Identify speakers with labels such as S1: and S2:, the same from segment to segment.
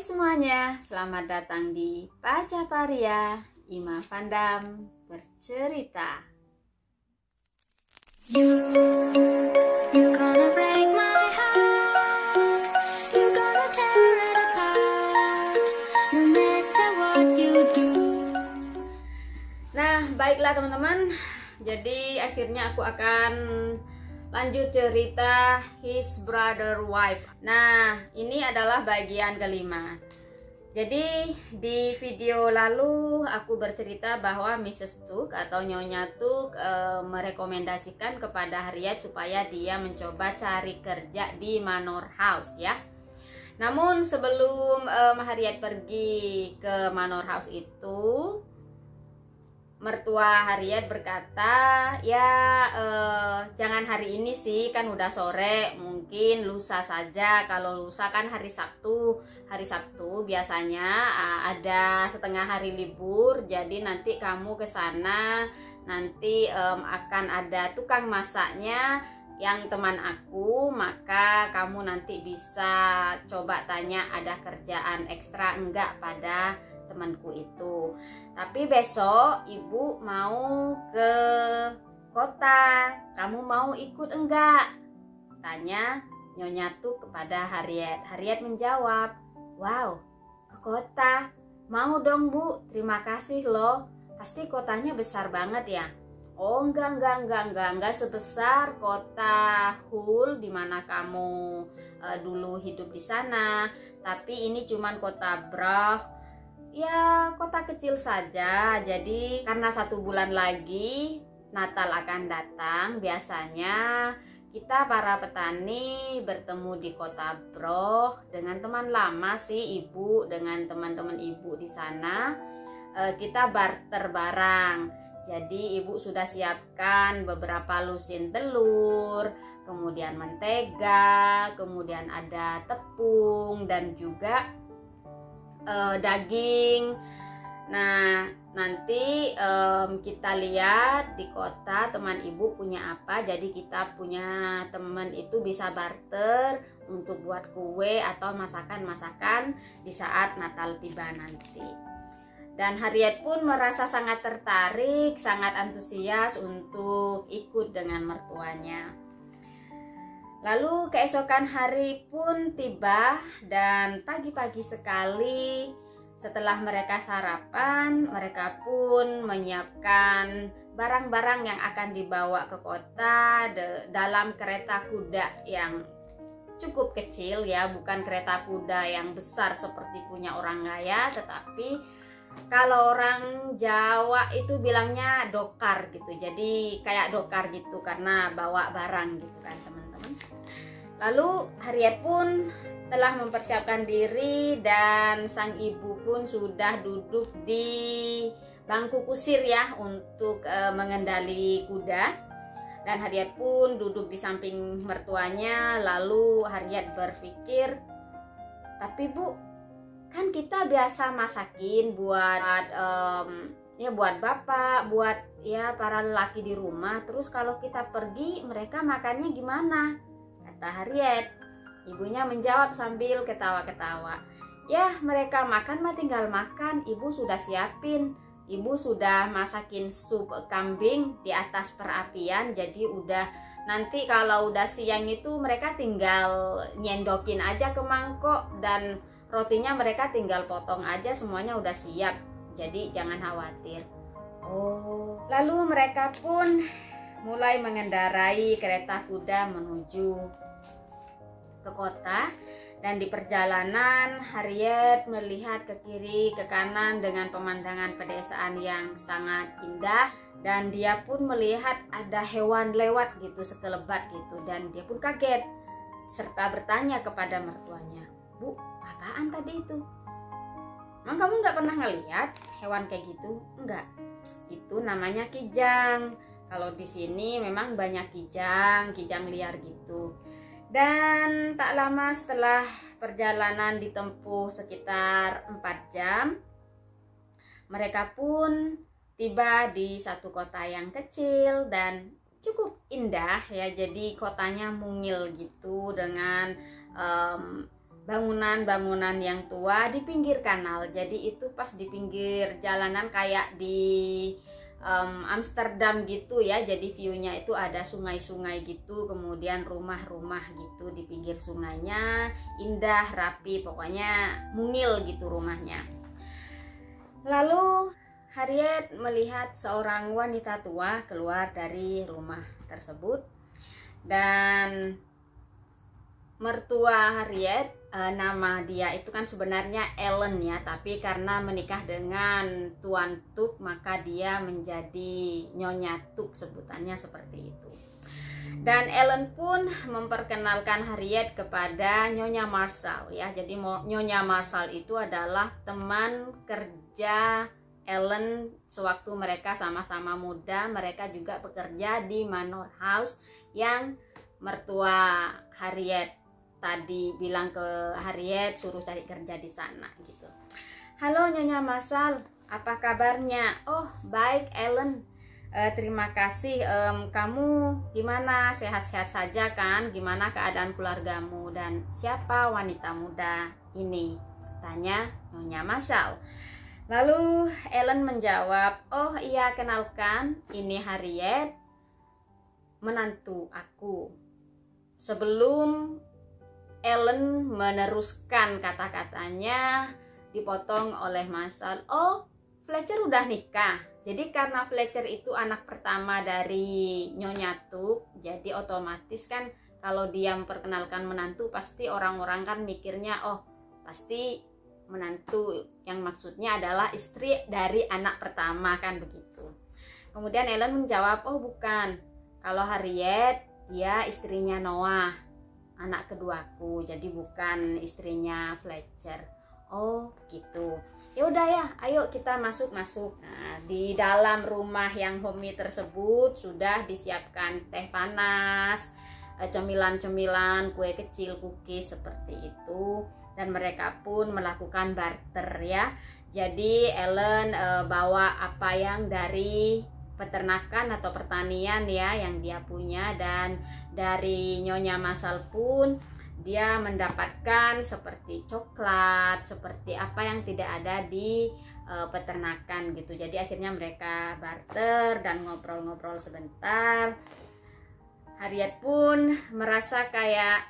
S1: semuanya, selamat datang di Baca Paria, Ima Pandam bercerita. You gonna break my heart, you gonna tear it apart, no matter what you do. Nah, baiklah teman-teman, jadi akhirnya aku akan lanjut cerita His Brother Wife. Nah, ini adalah bagian kelima. Jadi di video lalu aku bercerita bahwa Mrs. Tuk atau Nyonya Tuk merekomendasikan kepada Harriet supaya dia mencoba cari kerja di Manor House ya. Namun sebelum Harriet pergi ke Manor House itu, mertua Harriet berkata, ya jangan hari ini sih, kan udah sore, mungkin lusa saja. Kalau lusa kan hari Sabtu biasanya ada setengah hari libur, jadi nanti kamu ke sana, nanti akan ada tukang masaknya yang teman aku, maka kamu nanti bisa coba tanya ada kerjaan ekstra enggak pada temanku itu. Tapi besok ibu mau ke kota, kamu mau ikut enggak? Tanya Nyonya Tuk kepada Harriet. Harriet menjawab, wow, ke kota? Mau dong bu, terima kasih loh. Pasti kotanya besar banget ya? Oh enggak sebesar kota Hull di mana kamu dulu hidup di sana. Tapi ini cuman kota Brugh. Ya kota kecil saja. Jadi karena 1 bulan lagi Natal akan datang, biasanya kita para petani bertemu di kota Brugh dengan teman lama sih ibu, dengan teman-teman ibu di sana. Kita barter barang. Jadi ibu sudah siapkan beberapa lusin telur, kemudian mentega, kemudian ada tepung dan juga daging. Nah, nanti kita lihat di kota teman ibu punya apa. Jadi kita punya teman itu bisa barter untuk buat kue atau masakan-masakan di saat Natal tiba nanti. Dan Harriet pun merasa sangat tertarik, sangat antusias untuk ikut dengan mertuanya. Lalu keesokan hari pun tiba dan pagi-pagi sekali setelah mereka sarapan, mereka pun menyiapkan barang-barang yang akan dibawa ke kota dalam kereta kuda yang cukup kecil ya, bukan kereta kuda yang besar seperti punya orang kaya, tetapi kalau orang Jawa itu bilangnya dokar gitu. Jadi kayak dokar gitu karena bawa barang gitu kan teman-teman. Lalu Harriet pun telah mempersiapkan diri dan sang ibu pun sudah duduk di bangku kusir ya untuk mengendali kuda. Dan Harriet pun duduk di samping mertuanya. Lalu Harriet berpikir, tapi bu, kan kita biasa masakin buat buat bapak, buat ya para lelaki di rumah. Terus kalau kita pergi mereka makannya gimana? Kata Harriet. Ibunya menjawab sambil ketawa-ketawa. Ya mereka makan mah tinggal makan, ibu sudah siapin. Ibu sudah masakin sup kambing di atas perapian. Jadi udah nanti kalau udah siang itu mereka tinggal nyendokin aja ke mangkok. Dan rotinya mereka tinggal potong aja, semuanya udah siap. Jadi jangan khawatir. Oh, lalu mereka pun mulai mengendarai kereta kuda menuju ke kota. Dan di perjalanan Harriet melihat ke kiri ke kanan dengan pemandangan pedesaan yang sangat indah. Dan dia pun melihat ada hewan lewat gitu, sekelebat gitu. Dan dia pun kaget serta bertanya kepada mertuanya, bu, apaan tadi itu? Emang kamu nggak pernah ngelihat hewan kayak gitu? Enggak, itu namanya kijang. Kalau di sini memang banyak kijang liar gitu. Dan tak lama setelah perjalanan ditempuh sekitar 4 jam, mereka pun tiba di satu kota yang kecil dan cukup indah ya. Jadi kotanya mungil gitu dengan bangunan-bangunan yang tua di pinggir kanal. Jadi itu pas di pinggir jalanan kayak di Amsterdam gitu ya. Jadi view-nya itu ada sungai-sungai gitu, kemudian rumah-rumah gitu di pinggir sungainya, indah, rapi, pokoknya mungil gitu rumahnya. Lalu Harriet melihat seorang wanita tua keluar dari rumah tersebut, dan mertua Harriet, nama dia itu kan sebenarnya Ellen ya, tapi karena menikah dengan Tuan Tuk maka dia menjadi Nyonya Tuk, sebutannya seperti itu. Dan Ellen pun memperkenalkan Harriet kepada Nyonya Marshall ya. Jadi Nyonya Marshall itu adalah teman kerja Ellen sewaktu mereka sama-sama muda. Mereka juga bekerja di Manor House yang mertua Harriet tadi bilang ke Harriet suruh cari kerja di sana gitu. Halo Nyonya Marshall, apa kabarnya? Oh baik Ellen, terima kasih. Kamu gimana? Sehat-sehat saja kan? Gimana keadaan keluargamu? Dan siapa wanita muda ini? Tanya Nyonya Marshall. Lalu Ellen menjawab, oh iya kenalkan, ini Harriet, menantu aku. Sebelum Ellen meneruskan kata-katanya, dipotong oleh Marshall. Oh, Fletcher udah nikah. Jadi karena Fletcher itu anak pertama dari Nyonya Tuk, jadi otomatis kan kalau dia memperkenalkan menantu, pasti orang-orang kan mikirnya, oh pasti menantu, yang maksudnya adalah istri dari anak pertama kan begitu. Kemudian Ellen menjawab, oh bukan, kalau Harriet dia istrinya Noah, anak keduaku, jadi bukan istrinya Fletcher. Oh gitu. Ya udah ya, ayo kita masuk. Nah, di dalam rumah yang homey tersebut sudah disiapkan teh panas, cemilan-cemilan, kue kecil, cookies seperti itu, dan mereka pun melakukan barter ya. Jadi Ellen bawa apa yang dari peternakan atau pertanian ya yang dia punya, dan dari Nyonya Marshall pun dia mendapatkan seperti coklat, seperti apa yang tidak ada di peternakan gitu. Jadi akhirnya mereka barter dan ngobrol-ngobrol sebentar. Harriet pun merasa kayak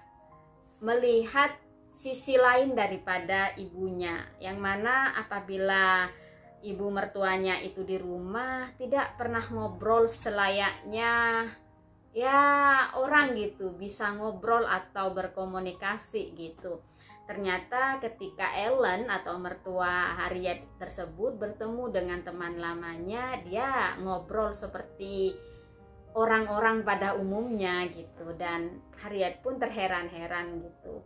S1: melihat sisi lain daripada ibunya, yang mana apabila ibu mertuanya itu di rumah tidak pernah ngobrol selayaknya ya orang gitu, bisa ngobrol atau berkomunikasi gitu. Ternyata ketika Ellen atau mertua Harriet tersebut bertemu dengan teman lamanya, dia ngobrol seperti orang-orang pada umumnya gitu, dan Harriet pun terheran-heran gitu.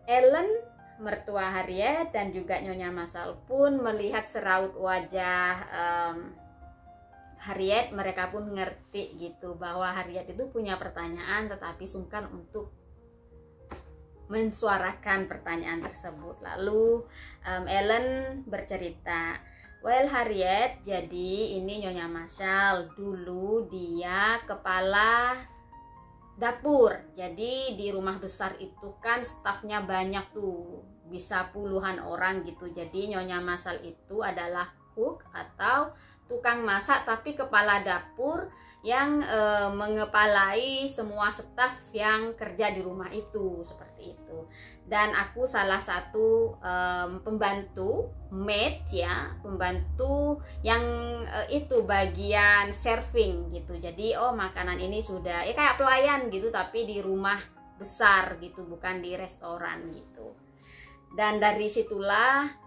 S1: Ellen, mertua Harriet, dan juga Nyonya Marshall pun melihat seraut wajah Harriet. Mereka pun ngerti gitu bahwa Harriet itu punya pertanyaan tetapi sungkan untuk mensuarakan pertanyaan tersebut. Lalu Ellen bercerita, well Harriet, jadi ini Nyonya Marshall, dulu dia kepala dapur. Jadi di rumah besar itu kan stafnya banyak tuh, bisa puluhan orang gitu. Jadi Nyonya Marshall itu adalah cook atau tukang masak, tapi kepala dapur yang mengepalai semua staf yang kerja di rumah itu, seperti itu. Dan aku salah satu pembantu, maid ya, pembantu yang itu bagian serving gitu. Jadi makanan ini sudah ya kayak pelayan gitu, tapi di rumah besar gitu, bukan di restoran gitu. Dan dari situlah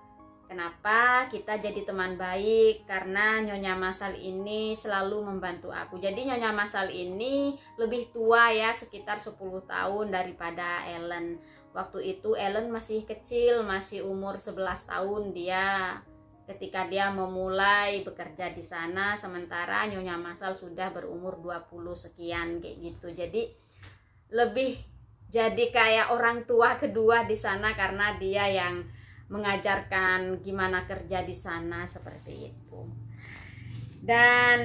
S1: kenapa kita jadi teman baik, karena Nyonya Marshall ini selalu membantu aku. Jadi Nyonya Marshall ini lebih tua ya, sekitar 10 tahun daripada Ellen. Waktu itu Ellen masih kecil, masih umur 11 tahun dia ketika dia memulai bekerja di sana, sementara Nyonya Marshall sudah berumur 20 sekian kayak gitu. Jadi lebih jadi kayak orang tua kedua di sana karena dia yang mengajarkan gimana kerja di sana, seperti itu. Dan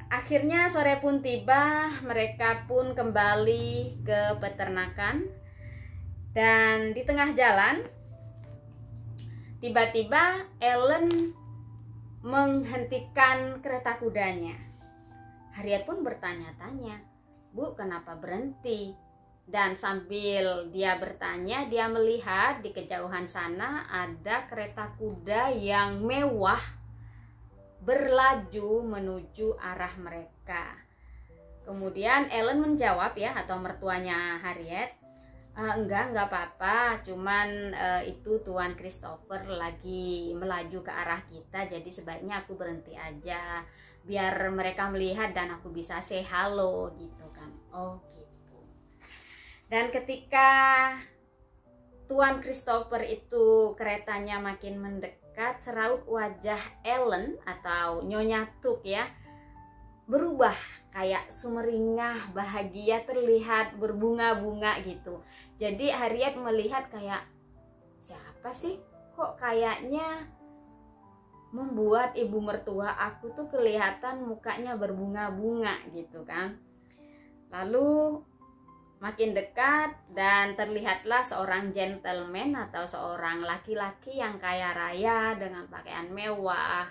S1: akhirnya sore pun tiba, mereka pun kembali ke peternakan. Dan di tengah jalan tiba-tiba Ellen menghentikan kereta kudanya. Harriet pun bertanya-tanya, "Bu, kenapa berhenti?" Dan sambil dia bertanya, dia melihat di kejauhan sana ada kereta kuda yang mewah berlaju menuju arah mereka. Kemudian Ellen menjawab ya, atau mertuanya Harriet, enggak apa-apa, cuman itu Tuan Christopher lagi melaju ke arah kita, jadi sebaiknya aku berhenti aja biar mereka melihat dan aku bisa say hello gitu kan. Oh gitu. Dan ketika Tuan Christopher itu keretanya makin mendekat, seraut wajah Ellen atau Nyonya Tuk ya berubah kayak sumringah, bahagia, terlihat berbunga-bunga gitu. Jadi Harriet melihat kayak, siapa sih kok kayaknya membuat ibu mertua aku tuh kelihatan mukanya berbunga-bunga gitu kan. Lalu makin dekat dan terlihatlah seorang gentleman atau seorang laki-laki yang kaya raya dengan pakaian mewah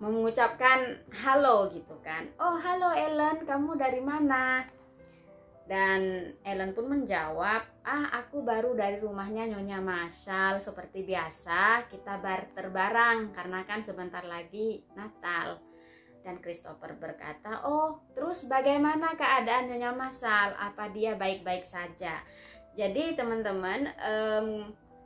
S1: mengucapkan halo gitu kan. "Oh, halo Ellen, kamu dari mana?" Dan Ellen pun menjawab, "Aku baru dari rumahnya Nyonya Marshall. Seperti biasa kita barter barang karena kan sebentar lagi Natal." Dan Christopher berkata, "Oh, terus bagaimana keadaan Nyonya Marshall? Apa dia baik-baik saja?" Jadi teman-teman,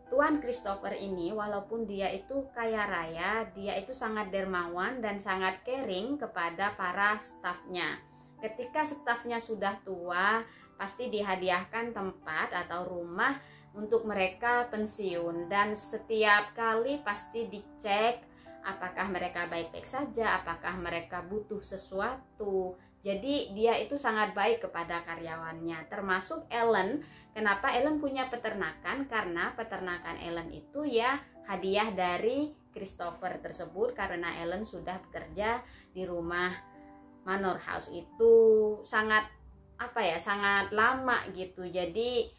S1: Tuan Christopher ini walaupun dia itu kaya raya, dia itu sangat dermawan dan sangat caring kepada para stafnya. Ketika stafnya sudah tua, pasti dihadiahkan tempat atau rumah untuk mereka pensiun, dan setiap kali pasti dicek apakah mereka baik-baik saja, apakah mereka butuh sesuatu. Jadi dia itu sangat baik kepada karyawannya, termasuk Ellen. Kenapa Ellen punya peternakan? Karena peternakan Ellen itu ya hadiah dari Christopher tersebut, karena Ellen sudah bekerja di rumah Manor House itu sangat sangat lama gitu. Jadi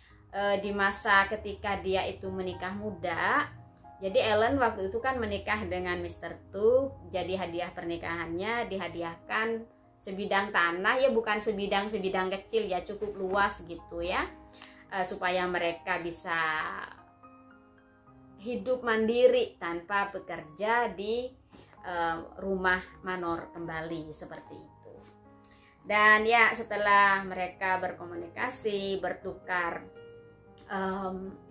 S1: di masa ketika dia itu menikah muda, jadi Ellen waktu itu kan menikah dengan Mr. Tuk. Jadi hadiah pernikahannya dihadiahkan sebidang tanah, ya bukan sebidang kecil ya, cukup luas gitu ya, supaya mereka bisa hidup mandiri tanpa bekerja di rumah manor kembali seperti itu. Dan ya setelah mereka berkomunikasi, bertukar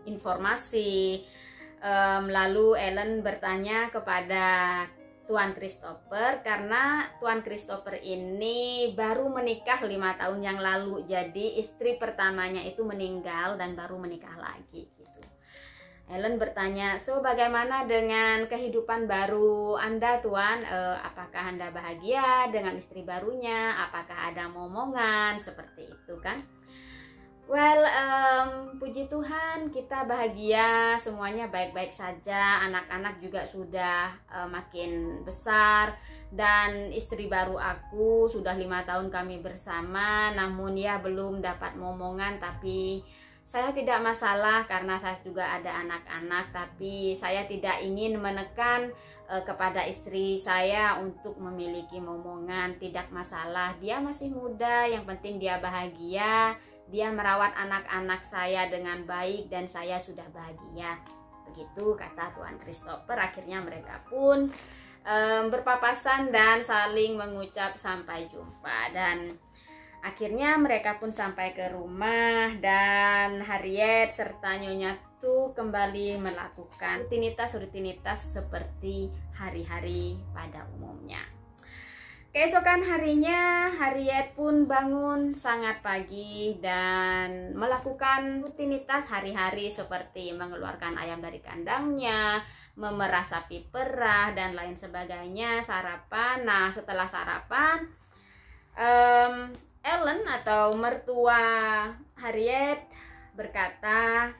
S1: informasi, lalu Ellen bertanya kepada Tuan Christopher, karena Tuan Christopher ini baru menikah 5 tahun yang lalu. Jadi istri pertamanya itu meninggal dan baru menikah lagi gitu. Ellen bertanya, "So bagaimana dengan kehidupan baru Anda Tuan? Apakah Anda bahagia dengan istri barunya? Apakah ada momongan?" Seperti itu kan. Well, puji Tuhan kita bahagia, semuanya baik-baik saja. Anak-anak juga sudah makin besar, dan istri baru aku sudah 5 tahun kami bersama. Namun ya belum dapat momongan, tapi saya tidak masalah karena saya juga ada anak-anak. Tapi saya tidak ingin menekan kepada istri saya untuk memiliki momongan. Tidak masalah, dia masih muda, yang penting dia bahagia. Dia merawat anak-anak saya dengan baik dan saya sudah bahagia. Begitu kata Tuan Christopher. Akhirnya mereka pun berpapasan dan saling mengucap sampai jumpa. Dan akhirnya mereka pun sampai ke rumah, dan Harriet serta Nyonya Tuk kembali melakukan rutinitas seperti hari-hari pada umumnya. Keesokan harinya Harriet pun bangun sangat pagi dan melakukan rutinitas hari-hari seperti mengeluarkan ayam dari kandangnya, memerah sapi perah dan lain sebagainya, sarapan. Nah setelah sarapan, Ellen atau mertua Harriet berkata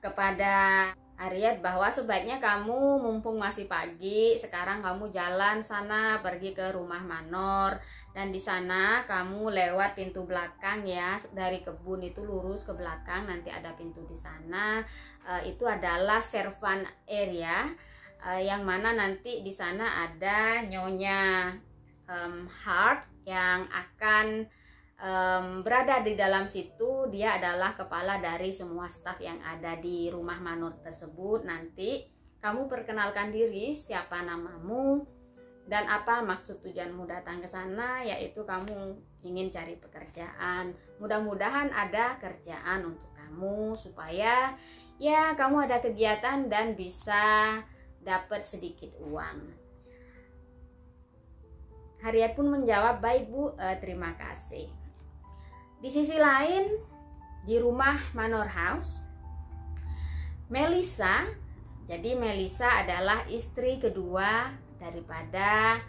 S1: kepada Harriet bahwa sebaiknya kamu mumpung masih pagi, sekarang kamu jalan sana pergi ke rumah manor, dan di sana kamu lewat pintu belakang ya, dari kebun itu lurus ke belakang nanti ada pintu di sana. Itu adalah servant area, yang mana nanti di sana ada Nyonya Hart yang akan berada di dalam situ. Dia adalah kepala dari semua staf yang ada di rumah manor tersebut. Nanti kamu perkenalkan diri, siapa namamu dan apa maksud tujuanmu datang ke sana, yaitu kamu ingin cari pekerjaan. Mudah-mudahan ada kerjaan untuk kamu supaya ya kamu ada kegiatan dan bisa dapat sedikit uang. Harriet pun menjawab, baik Bu, terima kasih. Di sisi lain, di rumah Manor House, Melissa, jadi Melissa adalah istri kedua daripada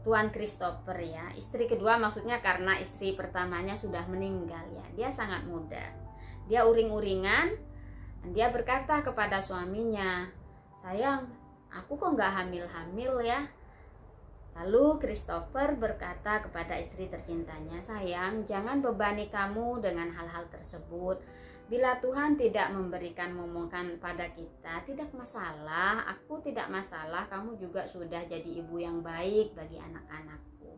S1: Tuan Christopher ya. Istri kedua maksudnya karena istri pertamanya sudah meninggal ya. Dia sangat muda. Dia uring-uringan dan dia berkata kepada suaminya, sayang, aku kok nggak hamil-hamil ya. Lalu Christopher berkata kepada istri tercintanya, sayang, jangan bebani kamu dengan hal-hal tersebut. Bila Tuhan tidak memberikan momongan pada kita, tidak masalah, aku tidak masalah, kamu juga sudah jadi ibu yang baik bagi anak-anakku.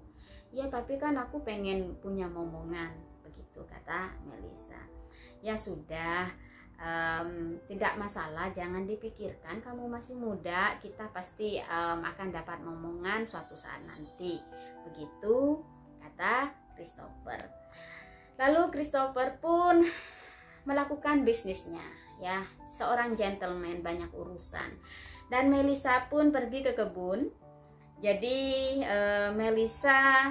S1: Ya, tapi kan aku pengen punya momongan, begitu kata Melissa. Ya sudah, tidak masalah, jangan dipikirkan, kamu masih muda, kita pasti akan dapat momongan suatu saat nanti, begitu kata Christopher. Lalu Christopher pun melakukan bisnisnya ya, seorang gentleman banyak urusan, dan Melissa pun pergi ke kebun. Jadi Melissa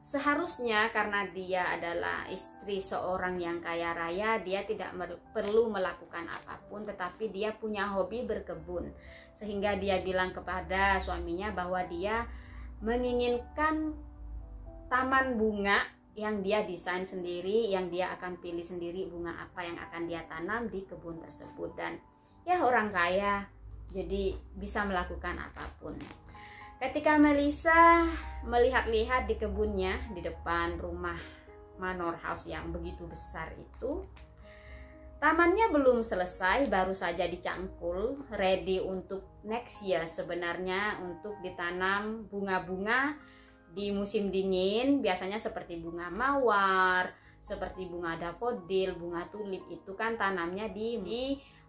S1: seharusnya karena dia adalah istri seorang yang kaya raya, dia tidak perlu melakukan apapun, tetapi dia punya hobi berkebun. Sehingga dia bilang kepada suaminya bahwa dia menginginkan taman bunga yang dia desain sendiri, yang dia akan pilih sendiri bunga apa yang akan dia tanam di kebun tersebut. Dan ya orang kaya jadi bisa melakukan apapun. Ketika Melissa melihat-lihat di kebunnya di depan rumah Manor House yang begitu besar itu, tamannya belum selesai, baru saja dicangkul, ready untuk next year sebenarnya, untuk ditanam bunga-bunga di musim dingin, biasanya seperti bunga mawar, seperti bunga dafodil, bunga tulip, itu kan tanamnya di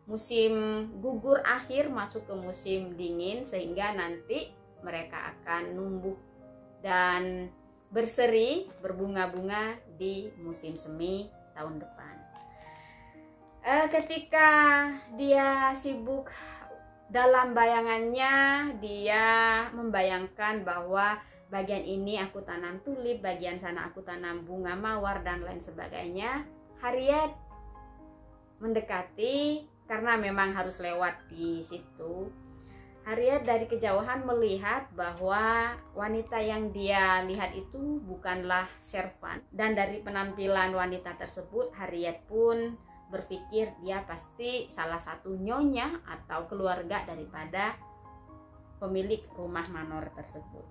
S1: musim gugur akhir masuk ke musim dingin, sehingga nanti mereka akan numbuh dan berseri, berbunga-bunga di musim semi tahun depan. Ketika dia sibuk dalam bayangannya, dia membayangkan bahwa bagian ini aku tanam tulip, bagian sana aku tanam bunga mawar dan lain sebagainya. Harriet mendekati karena memang harus lewat di situ. Harriet dari kejauhan melihat bahwa wanita yang dia lihat itu bukanlah servant, dan dari penampilan wanita tersebut Harriet pun berpikir dia pasti salah satu nyonya atau keluarga daripada pemilik rumah manor tersebut.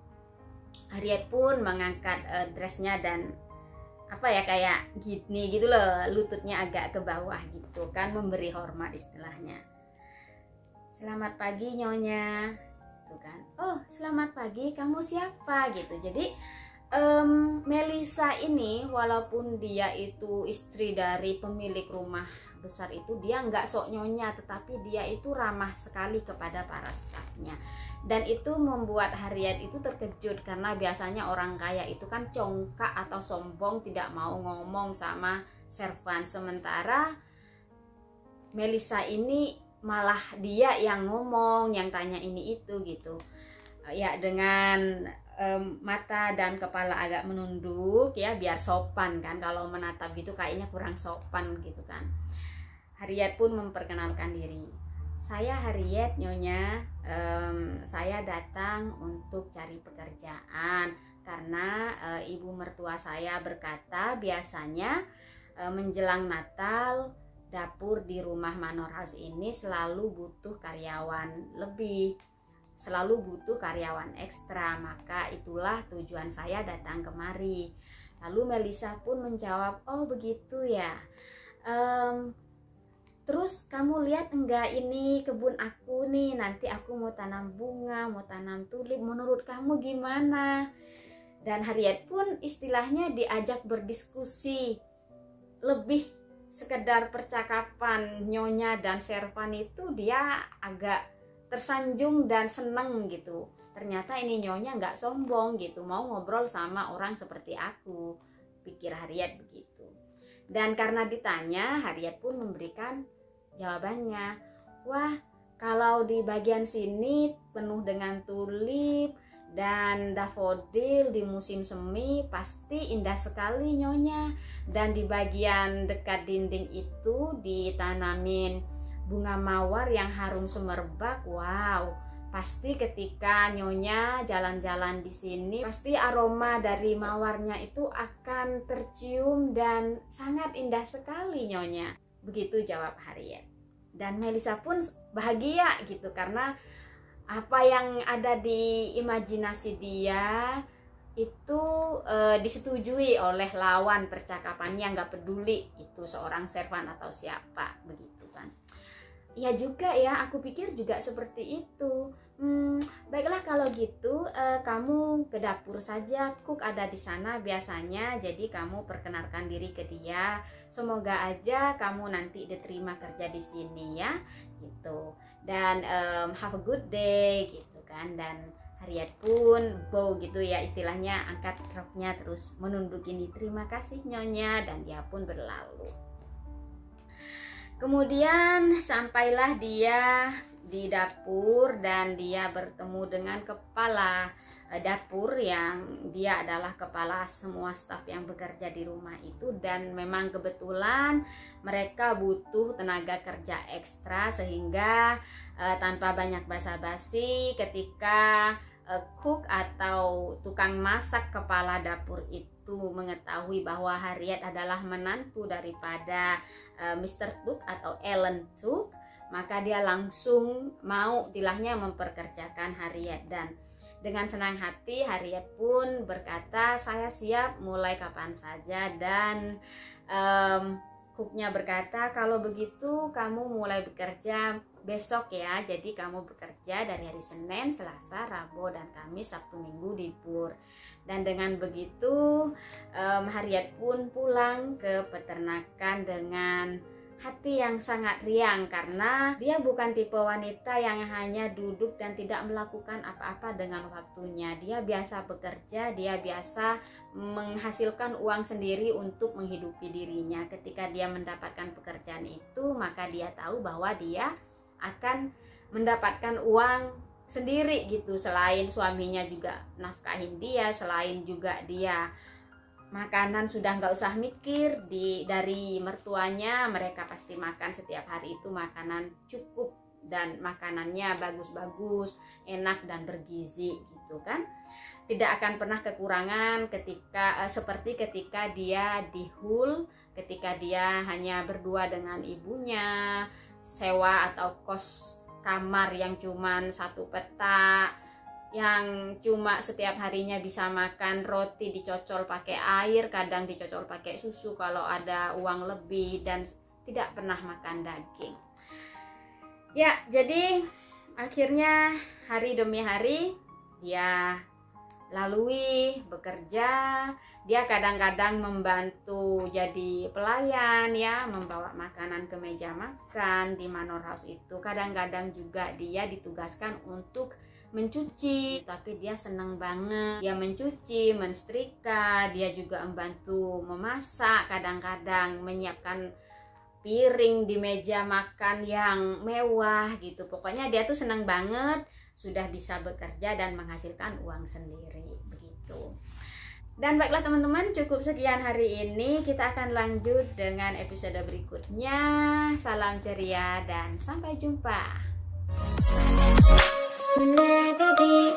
S1: Harriet pun mengangkat dressnya dan apa ya, kayak gini gitu loh, lututnya agak ke bawah gitu kan, memberi hormat istilahnya. Selamat pagi nyonya, tuh kan. Oh selamat pagi, kamu siapa gitu. Jadi Melissa ini walaupun dia itu istri dari pemilik rumah besar itu, dia nggak sok nyonya, tetapi dia itu ramah sekali kepada para stafnya. Dan itu membuat Harriet itu terkejut, karena biasanya orang kaya itu kan congkak atau sombong, tidak mau ngomong sama servan. Sementara Melissa ini malah dia yang ngomong, yang tanya ini itu gitu ya, dengan mata dan kepala agak menunduk ya, biar sopan kan, kalau menatap gitu kayaknya kurang sopan gitu kan. Harriet pun memperkenalkan diri, saya Harriet nyonya, saya datang untuk cari pekerjaan karena ibu mertua saya berkata biasanya menjelang Natal dapur di rumah Manor House ini selalu butuh karyawan lebih, selalu butuh karyawan ekstra. Maka itulah tujuan saya datang kemari. Lalu Melisa pun menjawab, oh begitu ya. Terus kamu lihat enggak, ini kebun aku nih, nanti aku mau tanam bunga, mau tanam tulip, menurut kamu gimana? Dan Harriet pun istilahnya diajak berdiskusi, lebih sekedar percakapan Nyonya dan Servan itu dia agak tersanjung dan seneng gitu. Ternyata ini Nyonya nggak sombong gitu, mau ngobrol sama orang seperti aku, pikir Harriet begitu. Dan karena ditanya, Harriet pun memberikan jawabannya. Wah, kalau di bagian sini penuh dengan tulip dan dafodil di musim semi, pasti indah sekali Nyonya. Dan di bagian dekat dinding itu ditanamin bunga mawar yang harum semerbak. Wow, pasti ketika Nyonya jalan-jalan di sini, pasti aroma dari mawarnya itu akan tercium dan sangat indah sekali Nyonya. Begitu jawab Harriet. Dan Melisa pun bahagia gitu, karena apa yang ada di imajinasi dia itu disetujui oleh lawan percakapannya, nggak peduli itu seorang Servan atau siapa, begitu kan. Ya juga ya, aku pikir juga seperti itu. Baiklah kalau gitu, kamu ke dapur saja, Cook ada di sana biasanya, jadi kamu perkenalkan diri ke dia. Semoga aja kamu nanti diterima kerja di sini ya, gitu. Dan have a good day gitu kan. Dan Harriet pun bow gitu ya, istilahnya angkat roknya terus menunduk ini, terima kasih Nyonya, dan dia pun berlalu. Kemudian sampailah dia di dapur dan dia bertemu dengan kepala dapur yang dia adalah kepala semua staf yang bekerja di rumah itu. Dan memang kebetulan mereka butuh tenaga kerja ekstra, sehingga tanpa banyak basa-basi ketika cook atau tukang masak kepala dapur itu mengetahui bahwa Harriet adalah menantu daripada Mr. Took atau Ellen Took, maka dia langsung mau tilahnya memperkerjakan Harriet. Dan dengan senang hati Harriet pun berkata, saya siap mulai kapan saja. Dan cooknya berkata, kalau begitu kamu mulai bekerja besok ya, jadi kamu bekerja dari hari Senin, Selasa, Rabu, dan Kamis, Sabtu, Minggu libur. Dan dengan begitu Harriet pun pulang ke peternakan dengan hati yang sangat riang, karena dia bukan tipe wanita yang hanya duduk dan tidak melakukan apa-apa dengan waktunya. Dia biasa bekerja, dia biasa menghasilkan uang sendiri untuk menghidupi dirinya. Ketika dia mendapatkan pekerjaan itu, maka dia tahu bahwa dia akan mendapatkan uang sendiri gitu. Selain suaminya juga nafkahin dia, selain juga dia makanan sudah nggak usah mikir dari mertuanya, mereka pasti makan setiap hari itu makanan cukup dan makanannya bagus-bagus, enak dan bergizi gitu kan. Tidak akan pernah kekurangan seperti ketika dia di Hull, ketika dia hanya berdua dengan ibunya, sewa atau kos kamar yang cuman 1 petak, yang cuma setiap harinya bisa makan roti dicocol pakai air, kadang dicocol pakai susu kalau ada uang lebih, dan tidak pernah makan daging. Ya, jadi akhirnya hari demi hari dia lalui bekerja. Dia kadang-kadang membantu jadi pelayan ya, membawa makanan ke meja makan di Manor House itu. Kadang-kadang juga dia ditugaskan untuk mencuci, tapi dia senang banget. Dia mencuci, mensetrika, dia juga membantu memasak, kadang-kadang menyiapkan piring di meja makan yang mewah gitu. Pokoknya dia tuh senang banget sudah bisa bekerja dan menghasilkan uang sendiri begitu. Dan baiklah teman-teman, cukup sekian hari ini. Kita akan lanjut dengan episode berikutnya. Salam ceria dan sampai jumpa. Never be